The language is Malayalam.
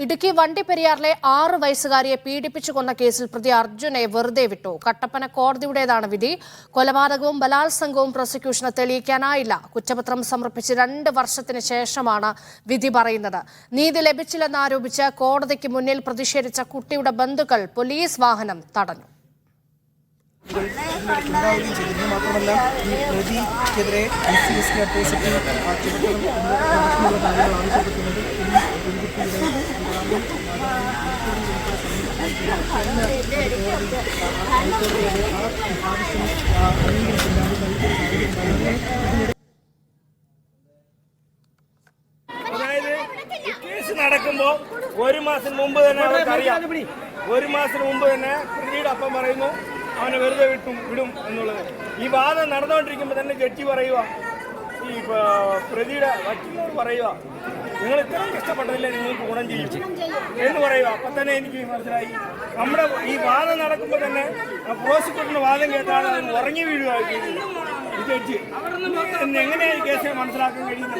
ഇടുക്കി വണ്ടിപ്പെരിയാറിലെ 6 വയസ്സുകാരിയെ പീഡിപ്പിച്ചു കൊന്ന കേസിൽ പ്രതി അർജുനെ വെറുതെ വിട്ടു. കട്ടപ്പന കോടതിയുടേതാണ് വിധി. കൊലപാതകവും ബലാത്സംഗവും പ്രോസിക്യൂഷന് തെളിയിക്കാനായില്ല. കുറ്റപത്രം സമർപ്പിച്ച് 2 വർഷത്തിന് ശേഷമാണ് വിധി പറയുന്നത്. നീതി ലഭിച്ചില്ലെന്നാരോപിച്ച് കോടതിക്ക് മുന്നിൽ പ്രതിഷേധിച്ച കുട്ടിയുടെ ബന്ധുക്കൾ പോലീസ് വാഹനം തടഞ്ഞു. മാത്രമല്ല ഈ പ്രതിക്കെതിരെ അതായത് കേസ് നടക്കുമ്പോൾ 1 മാസം മുമ്പ് തന്നെ അവർക്കറിയാം. 1 മാസത്തിന് മുമ്പ് തന്നെ പ്രതിയുടെ അപ്പം പറയുന്നു അവനെ വെറുതെ വിടും എന്നുള്ളത്. ഈ വാദം നടന്നുകൊണ്ടിരിക്കുമ്പോൾ തന്നെ ജഡ്ജി പറയുക, ഈ പ്രതിയുടെ വക്കീലർ പറയുക, നിങ്ങൾ ഇത്ര കഷ്ടപ്പെട്ടതില്ലേ നിങ്ങൾക്ക് ഗുണം ചെയ്യും എന്ന് പറയുക. അപ്പം തന്നെ എനിക്ക് മനസ്സിലായി നമ്മുടെ ഈ വാദം നടക്കുമ്പോൾ തന്നെ പ്രോസിക്യൂട്ടറിന് വാദം കേട്ടാണ് ഉറങ്ങി വീഴുക ചെയ്തത് ഈ ജഡ്ജി. എങ്ങനെയാണ് ഈ കേസിനെ മനസ്സിലാക്കാൻ കഴിയുന്നത്?